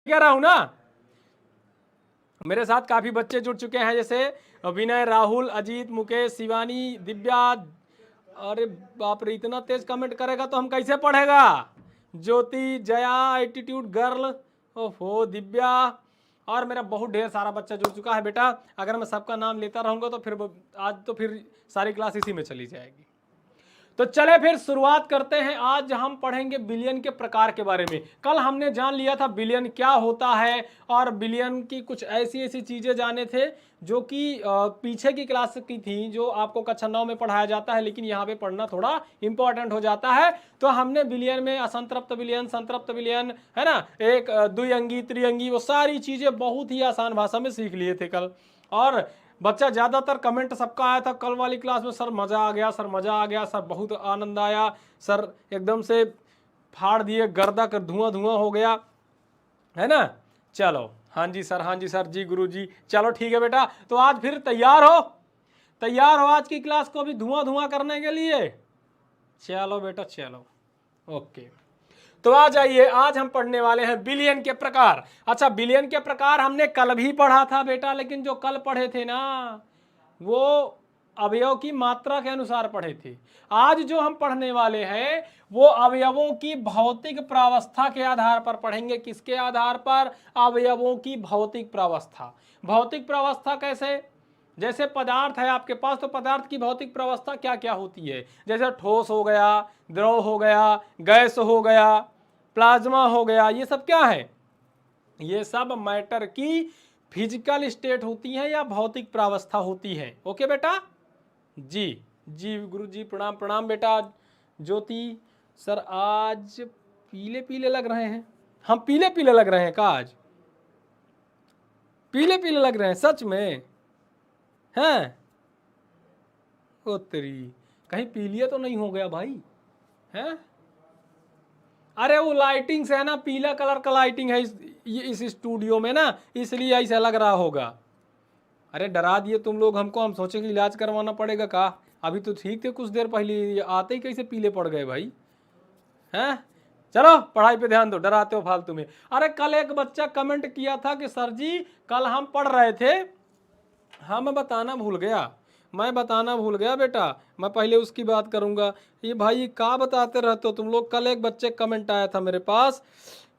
कह रहा हूं ना। मेरे साथ काफी बच्चे जुड़ चुके हैं, जैसे विनय, राहुल, अजीत, मुकेश, शिवानी, दिव्या। अरे बाप रे, इतना तेज कमेंट करेगा तो हम कैसे पढ़ेगा। ज्योति, जया, एटीट्यूड गर्ल, ओहो, दिव्या, और मेरा बहुत ढेर सारा बच्चा जुड़ चुका है बेटा। अगर मैं सबका नाम लेता रहूंगा तो फिर आज तो फिर सारी क्लास इसी में चली जाएगी। तो चले फिर शुरुआत करते हैं। आज हम पढ़ेंगे बिलियन के प्रकार के बारे में। कल हमने जान लिया था बिलियन क्या होता है, और बिलियन की कुछ ऐसी ऐसी चीजें जाने थे जो कि पीछे की क्लास की थी, जो आपको कक्षा 9 में पढ़ाया जाता है, लेकिन यहाँ पे पढ़ना थोड़ा इंपॉर्टेंट हो जाता है। तो हमने बिलियन में असंतृप्त बिलियन, संतृप्त बिलियन, है ना, एक द्विअंगी, त्रिअंगी, वो सारी चीजें बहुत ही आसान भाषा में सीख लिए थे कल। और बच्चा ज्यादातर कमेंट सबका आया था कल वाली क्लास में, सर मजा आ गया, सर मजा आ गया, सर बहुत आनंद आया, सर एकदम से फाड़ दिए, गर्दा कर धुआं धुआं हो गया, है ना। चलो, हाँ जी सर, हाँ जी सर, जी गुरु जी, चलो ठीक है बेटा। तो आज फिर तैयार हो, तैयार हो आज की क्लास को भी धुआं धुआं करने के लिए। चलो बेटा चलो, ओके। तो आ जाइए, आज हम पढ़ने वाले हैं बिलियन के प्रकार। अच्छा, बिलियन के प्रकार हमने कल भी पढ़ा था बेटा, लेकिन जो कल पढ़े थे ना, वो अवयव की मात्रा के अनुसार पढ़े थे। आज जो हम पढ़ने वाले हैं वो अवयवों की भौतिक प्रावस्था के आधार पर पढ़ेंगे। किसके आधार पर? अवयवों की भौतिक प्रावस्था। भौतिक प्रावस्था कैसे? जैसे पदार्थ है आपके पास, तो पदार्थ की भौतिक प्रावस्था क्या क्या होती है? जैसे ठोस हो गया, द्रव हो गया, गैस हो गया, प्लाज्मा हो गया, ये सब क्या है? ये सब मैटर की फिजिकल स्टेट होती है या भौतिक प्रावस्था होती है। ओके बेटा जी, जी गुरु जी, प्रणाम प्रणाम बेटा। ज्योति सर आज पीले पीले लग रहे हैं। हम पीले पीले लग रहे हैं का? आज पीले पीले लग रहे हैं सच में? हैं? ओ तेरी, कहीं पीलिया तो नहीं हो गया भाई? हैं? अरे वो लाइटिंग से है ना, पीला कलर का लाइटिंग है इस स्टूडियो में ना, इसलिए ऐसा लग रहा होगा। अरे डरा दिए तुम लोग हमको, हम सोचे कि इलाज करवाना पड़ेगा का। अभी तो ठीक थे कुछ देर पहले, आते ही कैसे पीले पड़ गए भाई? हैं? चलो पढ़ाई पे ध्यान दो, डराते हो फालतू में। अरे कल एक बच्चा कमेंट किया था कि सर जी कल हम पढ़ रहे थे, हाँ मैं बताना भूल गया, मैं बताना भूल गया बेटा, मैं पहले उसकी बात करूंगा। ये भाई क्या बताते रहते हो तुम लोग। कल एक बच्चे कमेंट आया था मेरे पास,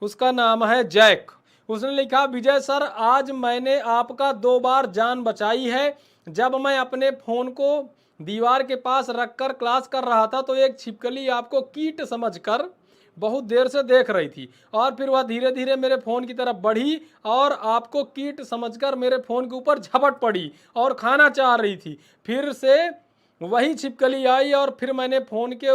उसका नाम है जैक। उसने लिखा, विजय सर आज मैंने आपका 2 बार जान बचाई है। जब मैं अपने फोन को दीवार के पास रखकर क्लास कर रहा था तो एक छिपकली आपको कीट समझकर बहुत देर से देख रही थी, और फिर वह धीरे धीरे मेरे फोन की तरफ बढ़ी और आपको कीट समझकर मेरे फोन के ऊपर झपट पड़ी और खाना चाह रही थी। फिर से वही छिपकली आई और फिर मेरे फोन के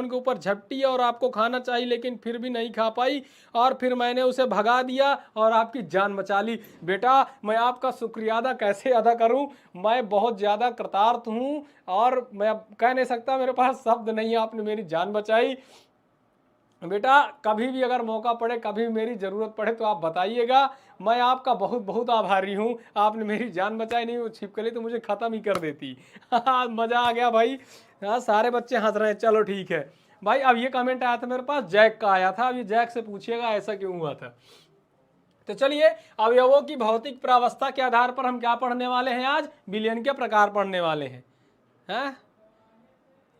ऊपर झपटी और आपको खाना चाहिए, लेकिन फिर भी नहीं खा पाई और फिर मैंने उसे भगा दिया और आपकी जान बचा ली। बेटा मैं आपका शुक्रिया अदा कैसे अदा करूं, मैं बहुत ज़्यादा कृतार्थ हूं और मैं अब कह नहीं सकता, मेरे पास शब्द नहीं है। आपने मेरी जान बचाई बेटा। कभी भी अगर मौका पड़े, कभी भी मेरी ज़रूरत पड़े तो आप बताइएगा, मैं आपका बहुत बहुत आभारी हूँ। आपने मेरी जान बचाई, नहीं वो छिपकली तो मुझे ख़त्म ही कर देती। मज़ा आ गया भाई। हाँ सारे बच्चे हंस रहे हैं, चलो ठीक है भाई। अब ये कमेंट आया था मेरे पास, जैक का आया था। अब ये जैक से पूछिएगा ऐसा क्यों हुआ था। तो चलिए, अवयवों की भौतिक प्रावस्था के आधार पर हम क्या पढ़ने वाले हैं आज? बिलियन के प्रकार पढ़ने वाले हैं। हैं?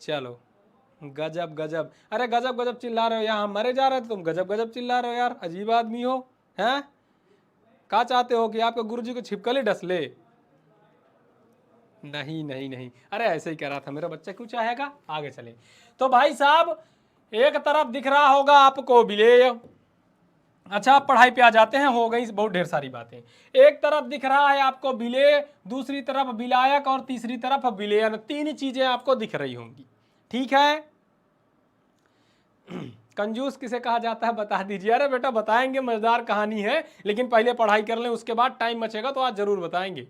चलो, गजब गजब, अरे गजब गजब चिल्ला रहे हो, यहाँ हम मरे जा रहे थे तुम गजब गजब चिल्ला रहे हो यार, अजीब आदमी हो। हैं? क्या चाहते हो कि आपके गुरुजी को छिपकली डस ले? नहीं नहीं नहीं, अरे ऐसे ही कह रहा था, मेरा बच्चा क्यों चाहेगा। आगे चले तो भाई साहब, एक तरफ दिख रहा होगा आपको विलेय। अच्छा आप पढ़ाई पे आ जाते हैं, हो गई बहुत ढेर सारी बातें। एक तरफ दिख रहा है आपको विलेय, दूसरी तरफ विलायक और तीसरी तरफ विलेयन। 3 चीजें आपको दिख रही होंगी, ठीक है। कंजूस किसे कहा जाता है बता दीजिए। अरे बेटा बताएंगे, मजेदार कहानी है, लेकिन पहले पढ़ाई कर लें, उसके बाद टाइम बचेगा तो आज जरूर बताएंगे।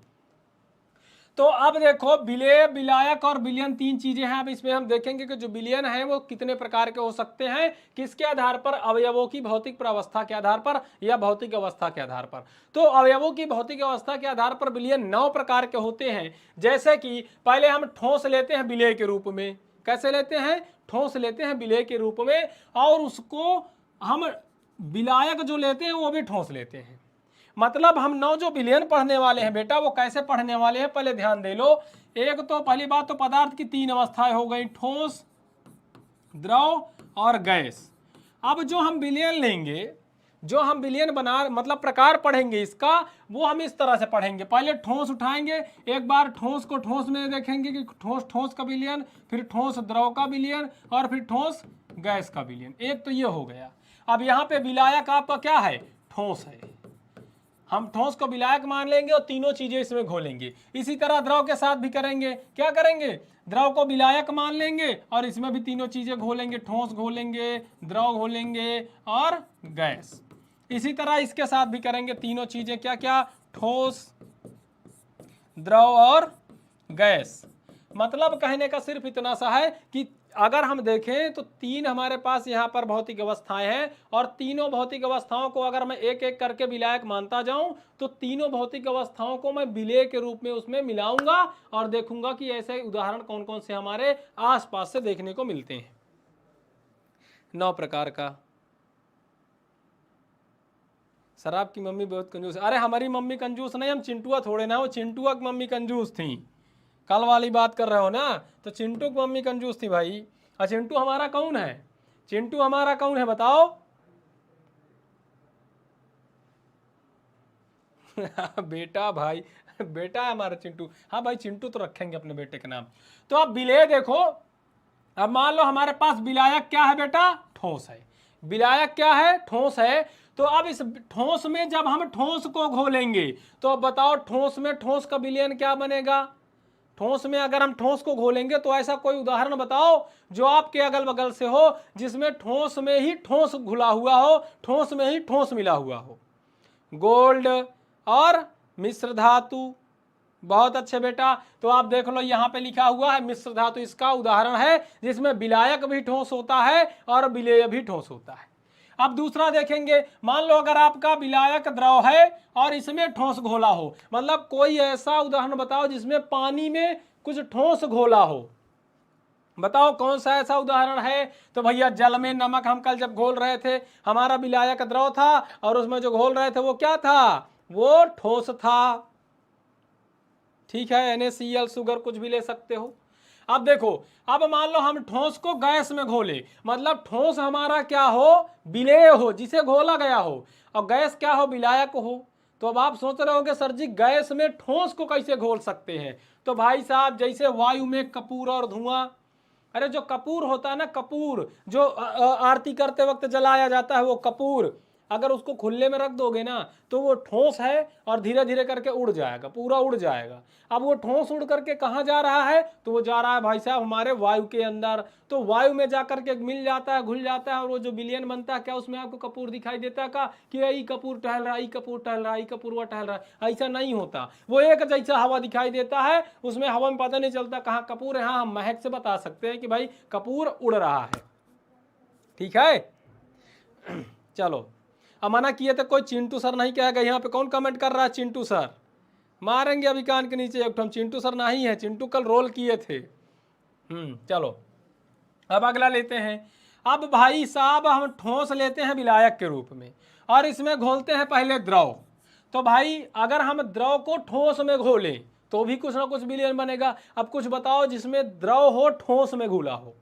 तो अब देखो, विलेय, विलायक और विलयन 3 चीजें हैं। अब इसमें हम देखेंगे कि जो विलयन है वो कितने प्रकार के हो सकते हैं, किसके आधार पर? अवयवों की भौतिक प्रावस्था के आधार पर या भौतिक अवस्था के आधार पर। तो अवयवों की भौतिक अवस्था के आधार पर विलयन 9 प्रकार के होते हैं। जैसे कि पहले हम ठोस लेते हैं विलेय के रूप में। कैसे लेते हैं? ठोस लेते हैं विलेय के रूप में, और उसको हम विलायक जो लेते हैं वो भी ठोस लेते हैं। मतलब हम 9 जो विलयन पढ़ने वाले हैं बेटा, वो कैसे पढ़ने वाले हैं पहले ध्यान दे लो। एक तो पहली बात तो पदार्थ की 3 अवस्थाएं हो गई, ठोस, द्रव और गैस। अब जो हम विलयन लेंगे, जो हम विलयन बना मतलब प्रकार पढ़ेंगे इसका, वो हम इस तरह से पढ़ेंगे। पहले ठोस उठाएंगे, एक बार ठोस को ठोस में देखेंगे कि ठोस ठोस का विलयन, फिर ठोस द्रव का विलयन, और फिर ठोस गैस का विलयन। एक तो ये हो गया। अब यहाँ पे विलायक आपका क्या है, ठोस है। हम ठोस को विलायक मान लेंगे और तीनों चीजें इसमें घोलेंगे। इसी तरह द्रव के साथ भी करेंगे। क्या करेंगे, द्रव को विलायक मान लेंगे और इसमें भी तीनों चीजें घोलेंगे, ठोस घोलेंगे, द्रव घोलेंगे और गैस। इसी तरह इसके साथ भी करेंगे, तीनों चीजें क्या क्या, ठोस, द्रव और गैस। मतलब कहने का सिर्फ इतना सा है कि अगर हम देखें तो 3 हमारे पास यहाँ पर भौतिक अवस्थाएं हैं, और तीनों भौतिक अवस्थाओं को अगर मैं एक एक करके विलायक मानता जाऊं तो तीनों भौतिक अवस्थाओं को मैं विलेय के रूप में उसमें मिलाऊंगा और देखूंगा कि ऐसे उदाहरण कौन कौन से हमारे आसपास से देखने को मिलते हैं। 9 प्रकार का। सर आपकी मम्मी बहुत कंजूस है। अरे हमारी मम्मी कंजूस नहीं, हम चिंटुआ थोड़े ना, वो चिंटुआ की मम्मी कंजूस थी। कल वाली बात कर रहे हो ना, तो चिंटू की मम्मी कंजूस थी भाई। और चिंटू हमारा कौन है, चिंटू हमारा कौन है बताओ? बेटा भाई, बेटा है हमारा चिंटू। हाँ भाई चिंटू तो रखेंगे अपने बेटे के नाम। तो अब विलेय देखो, अब मान लो हमारे पास विलायक क्या है बेटा, ठोस है। विलायक क्या है, ठोस है। तो अब इस ठोस में जब हम ठोस को घोलेंगे तो अब बताओ ठोस में ठोस का विलयन क्या बनेगा। ठोस में अगर हम ठोस को घोलेंगे तो ऐसा कोई उदाहरण बताओ जो आपके अगल बगल से हो जिसमें ठोस में ही ठोस घुला हुआ हो, ठोस में ही ठोस मिला हुआ हो। गोल्ड और मिश्र धातु। बहुत अच्छे बेटा। तो आप देख लो यहाँ पे लिखा हुआ है मिश्र धातु, इसका उदाहरण है जिसमें विलायक भी ठोस होता है और विलेय भी ठोस होता है। अब दूसरा देखेंगे, मान लो अगर आपका विलायक द्रव है और इसमें ठोस घोला हो, मतलब कोई ऐसा उदाहरण बताओ जिसमें पानी में कुछ ठोस घोला हो। बताओ कौन सा ऐसा उदाहरण है। तो भैया जल में नमक हम कल जब घोल रहे थे, हमारा विलायक द्रव था और उसमें जो घोल रहे थे वो क्या था, वो ठोस था। ठीक है, NaCl शुगर कुछ भी ले सकते हो। अब देखो, अब मान लो हम ठोस को गैस में घोले, मतलब ठोस हमारा क्या हो, विलेय हो, जिसे घोला गया हो, और गैस क्या हो, विलायक हो। तो अब आप सोच रहे होंगे सर जी गैस में ठोस को कैसे घोल सकते हैं। तो भाई साहब जैसे वायु में कपूर और धुआं, अरे जो कपूर होता है ना, कपूर जो आरती करते वक्त जलाया जाता है वो कपूर, अगर उसको खुले में रख दोगे ना तो वो ठोस है और धीरे धीरे करके उड़ जाएगा, पूरा उड़ जाएगा। अब वो ठोस उड़ करके कहाँ जा रहा है, तो वो जा रहा है भाई साहब हमारे वायु के अंदर। तो वायु में जा करके मिल जाता है, घुल जाता है, और वो जो विलयन बनता है क्या उसमें आपको कपूर दिखाई देता है का कि ई कपूर टहल रहा है, ई कपूर टहल रहा है, ई कपूर वह टहल रहा है, ऐसा नहीं होता। वो एक जैसा हवा दिखाई देता है, उसमें हवा में पता नहीं चलता कहाँ कपूर है। हाँ हम महक से बता सकते हैं कि भाई कपूर उड़ रहा है। ठीक है, चलो। अब मना किए थे कोई चिंटू सर नहीं कहेगा। यहाँ पे कौन कमेंट कर रहा है, चिंटू सर? मारेंगे अभी कान के नीचे एक। हम चिंटू सर नहीं है, चिंटू कल रोल किए थे। चलो अब अगला लेते हैं। अब भाई साहब हम ठोस लेते हैं विलायक के रूप में और इसमें घोलते हैं पहले द्रव। तो भाई अगर हम द्रव को ठोस में घोलें तो भी कुछ ना कुछ विलयन बनेगा। अब कुछ बताओ जिसमें द्रव हो ठोस में घुला हो,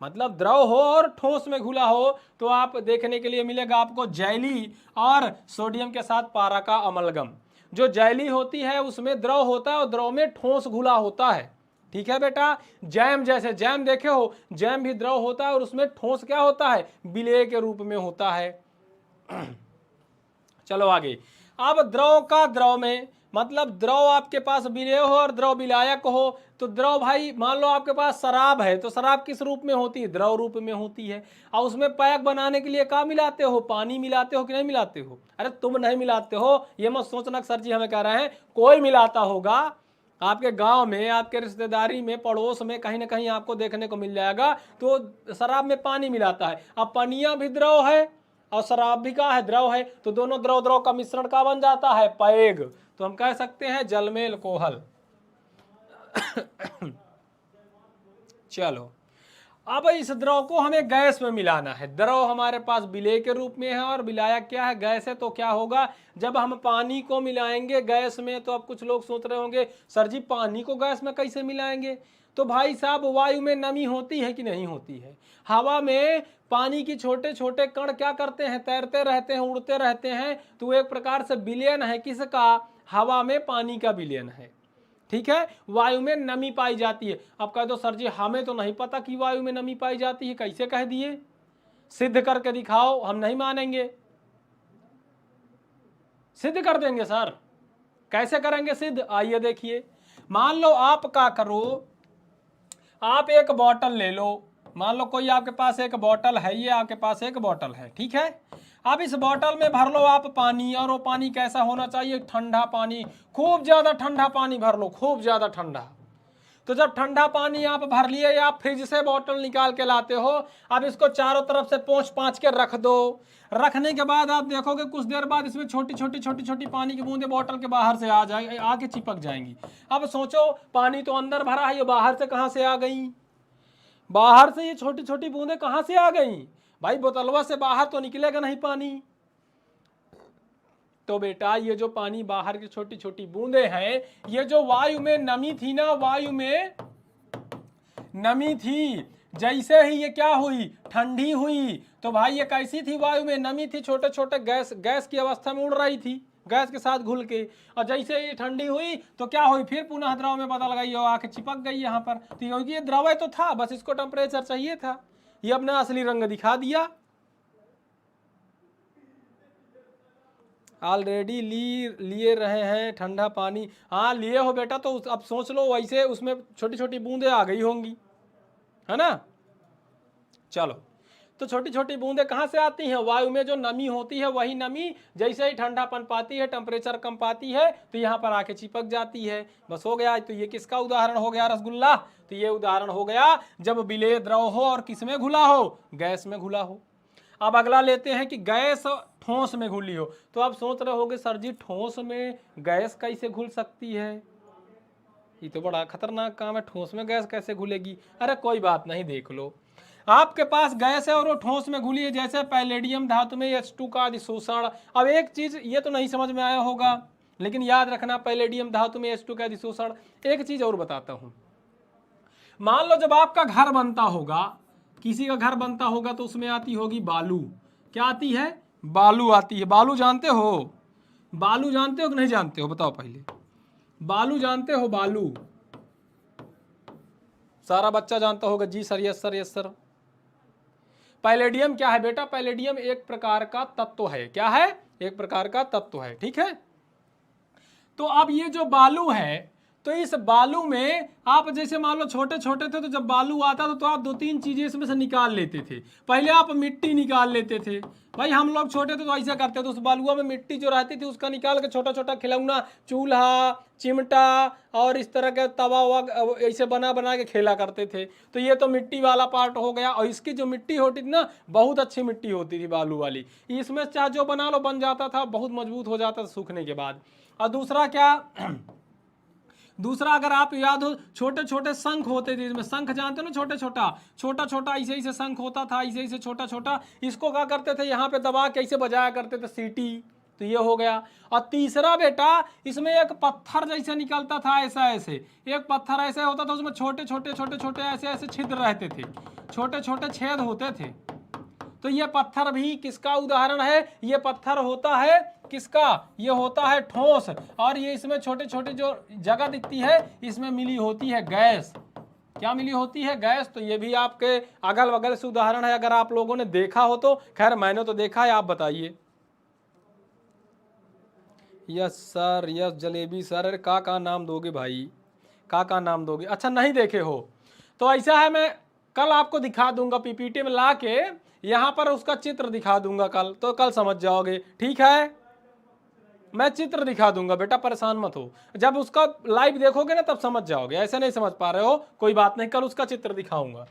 मतलब द्रव हो और ठोस में घुला हो। तो आप देखने के लिए मिलेगा आपको जैली और सोडियम के साथ पारा का अमलगम। जो जैली होती है उसमें द्रव होता है और द्रव में ठोस घुला होता है। ठीक है बेटा, जैम जैसे जैम देखे हो, जैम भी द्रव होता है और उसमें ठोस क्या होता है, विलेय के रूप में होता है। चलो आगे। अब द्रव का द्रव में मतलब द्रव आपके पास विलेय हो और द्रव विलायक हो। तो द्रव भाई मान लो आपके पास शराब है, तो शराब किस रूप में होती है, द्रव रूप में होती है। और उसमें पैक बनाने के लिए क्या मिलाते हो, पानी मिलाते हो कि नहीं मिलाते हो? अरे तुम नहीं मिलाते हो ये मत सोचना सर जी हमें कह रहे हैं, कोई मिलाता होगा। आपके गांव में, आपके रिश्तेदारी में, पड़ोस में कहीं ना कहीं आपको देखने को मिल जाएगा। तो शराब में पानी मिलाता है। अब पनिया भी द्रव है और शराब भी का है, द्रव है। तो दोनों द्रव द्रव का मिश्रण का बन जाता है, पैग। तो हम कह सकते हैं जलमेल कोहल। चलो अब इस द्रव को हमें गैस में मिलाना है। द्रव हमारे पास विलेय के रूप में है और विलायक क्या है, गैस है। तो क्या होगा, जब हम पानी को मिलाएंगे गैस में, तो अब कुछ लोग सोच रहे होंगे सर जी पानी को गैस में कैसे मिलाएंगे। तो भाई साहब वायु में नमी होती है कि नहीं होती है। हवा में पानी की छोटे छोटे कण क्या करते हैं, तैरते रहते हैं, उड़ते रहते हैं। तो एक प्रकार से विलयन है किसका, हवा में पानी का विलयन है। ठीक है, वायु में नमी पाई जाती है। अब कह दो सर जी हमें तो नहीं पता कि वायु में नमी पाई जाती है, कैसे कह दिए, सिद्ध करके दिखाओ। हम नहीं मानेंगे, सिद्ध कर देंगे सर। कैसे करेंगे सिद्ध, आइए देखिए। मान लो आप क्या करो, आप एक बोतल ले लो। मान लो कोई आपके पास एक बोतल है, ये आपके पास एक बोतल है, ठीक है। अब इस बोतल में भर लो आप पानी, और वो पानी कैसा होना चाहिए, ठंडा पानी, खूब ज्यादा ठंडा पानी भर लो, खूब ज्यादा ठंडा। तो जब ठंडा पानी आप भर लिए या आप फ्रिज से बोतल निकाल के लाते हो, अब इसको चारों तरफ से पोंछ पाँच के रख दो। रखने के बाद आप देखोगे कुछ देर बाद इसमें छोटी छोटी छोटी छोटी पानी की बूंदें बोतल के बाहर से आ जाएगी, आके चिपक जाएंगी। अब सोचो पानी तो अंदर भरा है, ये बाहर से कहाँ से आ गई, बाहर से ये छोटी छोटी बूंदें कहाँ से आ गई। भाई बोतलवा से बाहर तो निकलेगा नहीं पानी। तो बेटा ये जो पानी बाहर की छोटी छोटी बूंदें हैं, ये जो वायु में नमी थी ना, वायु में नमी थी, जैसे ही ये क्या हुई, ठंडी हुई। तो भाई ये कैसी थी, वायु में नमी थी, छोटे छोटे गैस की अवस्था में उड़ रही थी, गैस के साथ घुल के। और जैसे ही ठंडी हुई तो क्या हुई, फिर पुनः द्रव में बदल गई और आके चिपक गई यहाँ पर। तो क्योंकि ये द्रव तो था, बस इसको टेम्परेचर चाहिए था, ये अपना असली रंग दिखा दिया। ऑलरेडी लिए रहे हैं ठंडा पानी, हाँ लिए हो बेटा। तो अब सोच लो वैसे उसमें छोटी छोटी बूंदें आ गई होंगी, है ना। चलो, तो छोटी छोटी बूंदें कहाँ से आती हैं, वायु में जो नमी होती है वही नमी जैसे ही ठंडापन पाती है, टेम्परेचर कम पाती है, तो यहाँ पर आके चिपक जाती है। बस हो गया। तो ये किसका उदाहरण हो गया, रसगुल्ला। तो ये उदाहरण हो गया जब विलेय द्रव हो और किस में घुला हो, गैस में घुला हो। अब अगला लेते हैं कि गैस ठोस में घुली हो। तो आप सोच रहे होगे सर जी ठोस में गैस कैसे घुल सकती है, ये तो बड़ा खतरनाक काम है, ठोस में गैस कैसे घुलेगी। अरे कोई बात नहीं, देख लो, आपके पास गैस है और वो ठोस में घुली है, जैसे पैलेडियम धातु में H2 का अधिशोषण। अब एक चीज ये तो नहीं समझ में आया होगा, लेकिन याद रखना पैलेडियम धातु में H2 का अधिशोषण। एक चीज और बताता हूं, मान लो जब आपका घर बनता होगा, किसी का घर बनता होगा, तो उसमें आती होगी बालू। क्या आती है, बालू आती है। बालू जानते हो, बालू जानते हो कि नहीं जानते हो, बताओ पहले। बालू जानते हो, बालू सारा बच्चा जानता होगा, जी sir, yes sir, yes sir. Palladium क्या है बेटा, पैलेडियम एक प्रकार का तत्व है। क्या है, एक प्रकार का तत्व है, ठीक है। तो अब ये जो बालू है, तो इस बालू में आप जैसे मान लो छोटे छोटे थे, तो जब बालू आता था तो आप दो तीन चीजें इसमें से निकाल लेते थे। पहले आप मिट्टी निकाल लेते थे, भाई हम लोग छोटे थे तो ऐसा करते थे, उस बालुआ में मिट्टी जो रहती थी उसका निकाल के छोटा छोटा खिलौना, चूल्हा, चिमटा और इस तरह का तवा ववा ऐसे बना बना के खेला करते थे। तो ये तो मिट्टी वाला पार्ट हो गया। और इसकी जो मिट्टी होती थी ना, बहुत अच्छी मिट्टी होती थी बालू वाली, इसमें चाहे जो बना लो बन जाता था, बहुत मजबूत हो जाता था सूखने के बाद। और दूसरा क्या, दूसरा अगर आप याद हो, छोटे छोटे शंख होते थे, इसमें शंख जानते हो ना, छोटे छोटा छोटा छोटा ऐसे ऐसे शंख होता था, ऐसे ऐसे छोटा छोटा। इसको क्या करते थे, यहाँ पे दबा के ऐसे बजाया करते थे, सीटी। तो ये हो गया। और तीसरा बेटा, इसमें एक पत्थर जैसे निकलता था, ऐसा ऐसे एक पत्थर ऐसे होता था, उसमें छोटे छोटे छोटे छोटे ऐसे ऐसे छिद्र रहते थे, छोटे छोटे छेद होते थे। तो ये पत्थर भी किसका उदाहरण है, ये पत्थर होता है किसका, ये होता है ठोस। और ये इसमें छोटे छोटे जो जगह दिखती है, इसमें मिली होती है गैस। क्या मिली होती है, गैस। तो ये भी आपके अगल बगल से उदाहरण है, अगर आप लोगों ने देखा हो तो। खैर मैंने तो देखा है, आप बताइए। Yes sir, yes jalebi sir. अरे का नाम दोगे भाई, का नाम दोगे। अच्छा नहीं देखे हो तो ऐसा है, मैं कल आपको दिखा दूंगा, पीपीटी में ला के यहाँ पर उसका चित्र दिखा दूंगा कल, तो कल समझ जाओगे, ठीक है। मैं चित्र दिखा दूंगा बेटा, परेशान मत हो। जब उसका लाइव देखोगे ना तब समझ जाओगे, ऐसे नहीं समझ पा रहे हो कोई बात नहीं, कल उसका चित्र दिखाऊंगा।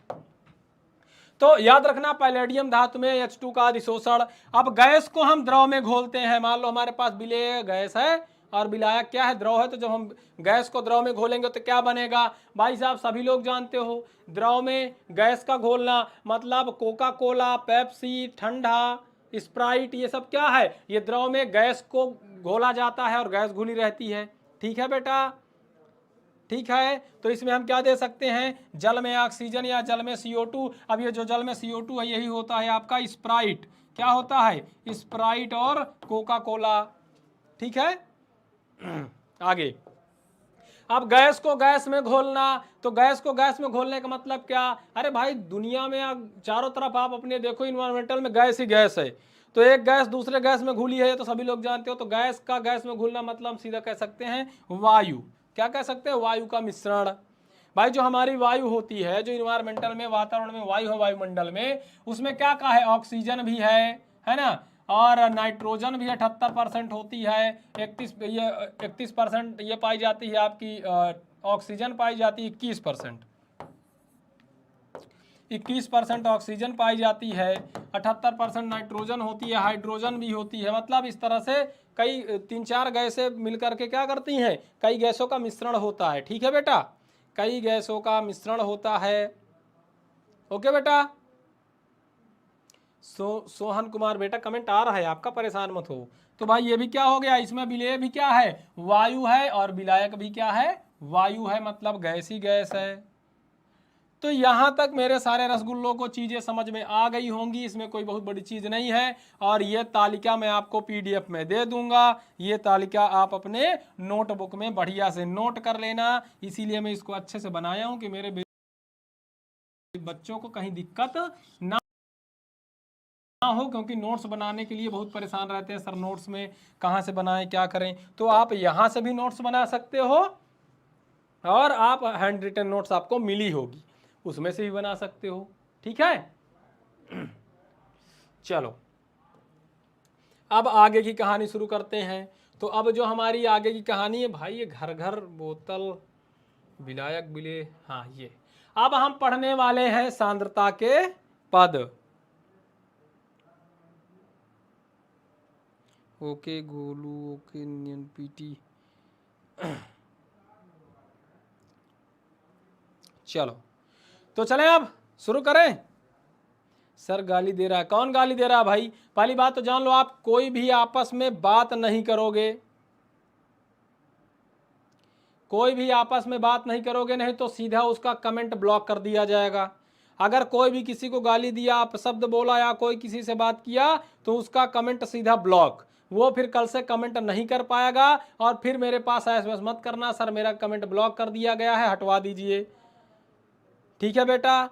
तो याद रखना पैलेडियम धातु में H2 का अधिशोषण। अब गैस को हम द्रव में घोलते हैं, मान लो हमारे पास विलेय गैस है और विलायक क्या है, द्रव है। तो जब हम गैस को द्रव में घोलेंगे तो क्या बनेगा भाई साहब, सभी लोग जानते हो। द्रव में गैस का घोलना मतलब कोका कोला, पेप्सी, ठंडा, स्प्राइट, ये सब क्या है, ये द्रव में गैस को घोला जाता है और गैस घुली रहती है। ठीक है बेटा, ठीक है। तो इसमें हम क्या दे सकते हैं, जल में ऑक्सीजन या जल में CO2। अब ये जो जल में CO2 है यही होता है आपका स्प्राइट। क्या होता है, स्प्राइट और कोका कोला। ठीक है। आगे, अब गैस को गैस में घोलना, तो गैस को गैस में घोलने का मतलब क्या, अरे भाई दुनिया में चारों तरफ आप अपने देखो इन्वायरमेंटल में गैस ही गैस है। तो एक गैस दूसरे गैस में घुली है, तो सभी लोग जानते हो। तो गैस का गैस में घुलना मतलब हम सीधा कह सकते हैं वायु। क्या कह सकते हैं, वायु का मिश्रण। भाई जो हमारी वायु होती है, जो इन्वायरमेंटल में वातावरण में वायु है, वायुमंडल में, उसमें क्या क्या है, ऑक्सीजन भी है ना, और नाइट्रोजन भी 78% होती है। 31% ये पाई जाती है आपकी, ऑक्सीजन पाई जाती है 21%। 21% ऑक्सीजन पाई जाती है, 78% नाइट्रोजन होती है, हाइड्रोजन भी होती है। मतलब इस तरह से कई 3-4 गैसें मिलकर के क्या करती हैं, कई गैसों का मिश्रण होता है। ठीक है बेटा, कई गैसों का मिश्रण होता है। ओके बेटा। सोहन कुमार बेटा कमेंट आ रहा है आपका, परेशान मत हो। तो भाई ये भी क्या हो गया, इसमें विलेय भी क्या है, वायु है, और विलायक भी क्या है, वायु है, मतलब गैस ही गैस है। तो यहां तक मेरे सारे रसगुल्लों को चीजें समझ में आ गई होंगी, इसमें कोई बहुत बड़ी चीज नहीं है। और ये तालिका मैं आपको PDF में दे दूंगा, ये तालिका आप अपने नोटबुक में बढ़िया से नोट कर लेना। इसीलिए मैं इसको अच्छे से बनाया हूं कि मेरे बच्चों को कहीं दिक्कत ना हो, क्योंकि नोट्स बनाने के लिए बहुत परेशान रहते हैं, सर नोट्स में कहाँ से बनाएं, क्या करें। तो आप यहाँ से भी नोट्स बना सकते हो, और आप हैंड रिटन नोट्स आपको मिली होगी, उसमें से भी बना सकते हो। ठीक है। चलो अब आगे की कहानी शुरू करते हैं। तो अब जो हमारी आगे की कहानी है भाई, ये घर घर बोतल विलायक विले, हाँ ये अब हम पढ़ने वाले हैं सांद्रता के पद। Okay Golu, okay NPT। चलो तो चलें अब शुरू करें। सर गाली दे रहा है, कौन गाली दे रहा है भाई, पहली बात तो जान लो, आप कोई भी आपस में बात नहीं करोगे, कोई भी आपस में बात नहीं करोगे, नहीं तो सीधा उसका कमेंट ब्लॉक कर दिया जाएगा। अगर कोई भी किसी को गाली दिया, अपशब्द बोला, या कोई किसी से बात किया, तो उसका कमेंट सीधा ब्लॉक, वो फिर कल से कमेंट नहीं कर पाएगा। और फिर मेरे पास SMS मत करना, सर मेरा कमेंट ब्लॉक कर दिया गया है, हटवा दीजिए। ठीक है बेटा।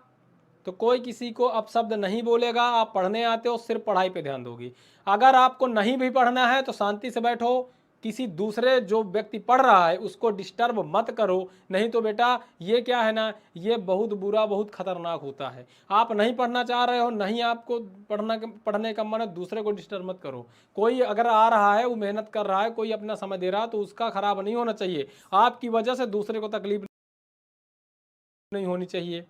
तो कोई किसी को अपशब्द नहीं बोलेगा। आप पढ़ने आते हो, सिर्फ पढ़ाई पे ध्यान दोगी। अगर आपको नहीं भी पढ़ना है तो शांति से बैठो, किसी दूसरे जो व्यक्ति पढ़ रहा है उसको डिस्टर्ब मत करो। नहीं तो बेटा ये क्या है ना, ये बहुत बुरा, बहुत खतरनाक होता है। आप नहीं पढ़ना चाह रहे हो, नहीं आपको पढ़ने का मन है, दूसरे को डिस्टर्ब मत करो। कोई अगर आ रहा है, वो मेहनत कर रहा है, कोई अपना समय दे रहा है, तो उसका खराब नहीं होना चाहिए। आपकी वजह से दूसरे को तकलीफ नहीं होनी चाहिए।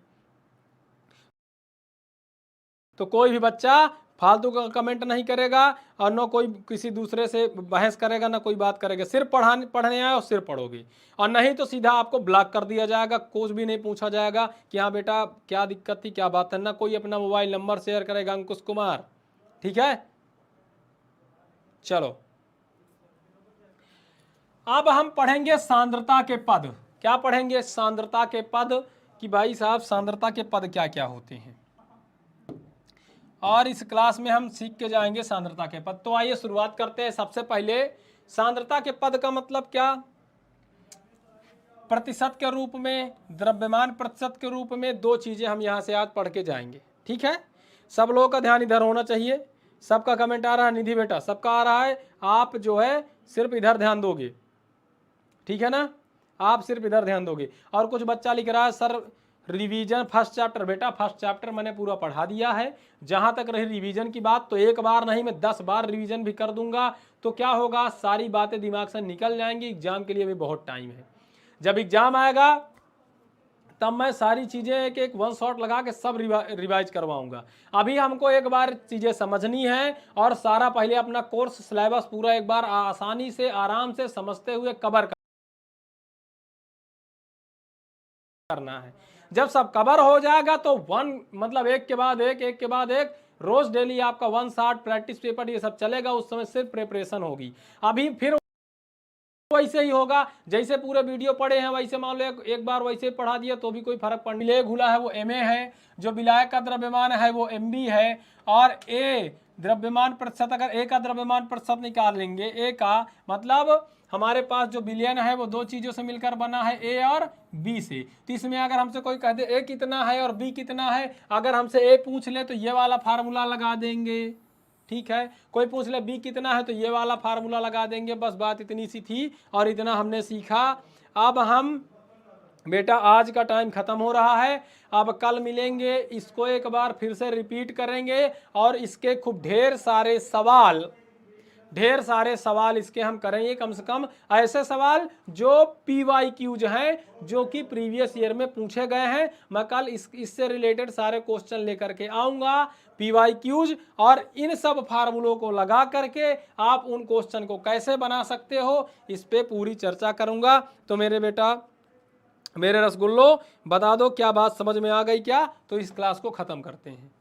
तो कोई भी बच्चा फालतू का कमेंट नहीं करेगा, और न कोई किसी दूसरे से बहस करेगा, ना कोई बात करेगा। सिर्फ पढ़ने आए और सिर्फ पढ़ोगे, और नहीं तो सीधा आपको ब्लॉक कर दिया जाएगा। कुछ भी नहीं पूछा जाएगा कि हाँ बेटा क्या दिक्कत थी, क्या बात है, ना कोई अपना मोबाइल नंबर शेयर करेगा, अंकुश कुमार। ठीक है। चलो अब हम पढ़ेंगे सांद्रता के पद। क्या पढ़ेंगे, सांद्रता के पद, कि भाई साहब सांद्रता के पद क्या क्या होते हैं, और इस क्लास में हम सीख के जाएंगे सांद्रता के पद। तो आइए शुरुआत करते हैं। सबसे पहले सांद्रता के पद का मतलब क्या, प्रतिशत के रूप में, द्रव्यमान प्रतिशत के रूप में। दो चीजें हम यहाँ से आज पढ़ के जाएंगे। ठीक है। सब लोगों का ध्यान इधर होना चाहिए। सबका कमेंट आ रहा है, निधि बेटा सबका आ रहा है। आप जो है सिर्फ इधर ध्यान दोगे, ठीक है ना, आप सिर्फ इधर ध्यान दोगे। और कुछ बच्चा लिख रहा है सर रिवीजन फर्स्ट चैप्टर। बेटा फर्स्ट चैप्टर मैंने पूरा पढ़ा दिया है। जहां तक रही रिवीजन की बात, तो एक बार नहीं मैं 10 बार रिवीजन भी कर दूंगा। तो क्या होगा, सारी बातें दिमाग से निकल जाएंगी। एग्जाम के लिए भी बहुत टाइम है। जब एग्जाम आएगा तब मैं सारी चीज़ें एक एक वन शॉट लगा के सब रिवाइज करवाऊंगा। अभी हमको एक बार चीज़ें समझनी है और सारा पहले अपना कोर्स सिलेबस पूरा एक बार आसानी से आराम से समझते हुए कवर करना है। जब सब कवर हो जाएगा तो मतलब एक के बाद एक रोज डेली आपका 1 शॉट प्रैक्टिस पेपर ये सब चलेगा। उस समय सिर्फ प्रिपरेशन होगी। अभी फिर वैसे ही होगा जैसे पूरे वीडियो पढ़े हैं वैसे, मान लो एक बार वैसे पढ़ा दिया तो भी कोई फर्क पड़ नहीं। विलय घुला है वो Ma है, जो विलायक का द्रव्यमान है वो Mb है, और A द्रव्यमान प्रतिशत, अगर A का द्रव्यमान प्रतिशत निकाल लेंगे, A का मतलब हमारे पास जो विलयन है वो दो चीज़ों से मिलकर बना है, A और B से। तो इसमें अगर हमसे कोई कह दे A कितना है और B कितना है, अगर हमसे A पूछ ले तो ये वाला फार्मूला लगा देंगे, ठीक है। कोई पूछ ले B कितना है तो ये वाला फार्मूला लगा देंगे। बस बात इतनी सी थी और इतना हमने सीखा। अब हम बेटा आज का टाइम खत्म हो रहा है, अब कल मिलेंगे, इसको एक बार फिर से रिपीट करेंगे और इसके खूब ढेर सारे सवाल इसके हम करेंगे। कम से कम ऐसे सवाल जो PYQs हैं, जो कि प्रीवियस ईयर में पूछे गए हैं। मैं कल इससे रिलेटेड सारे क्वेश्चन लेकर के आऊँगा, PYQs, और इन सब फार्मूलों को लगा करके आप उन क्वेश्चन को कैसे बना सकते हो इस पर पूरी चर्चा करूँगा। तो मेरे बेटा, मेरे रसगुल्लो, बता दो क्या बात समझ में आ गई क्या? तो इस क्लास को ख़त्म करते हैं।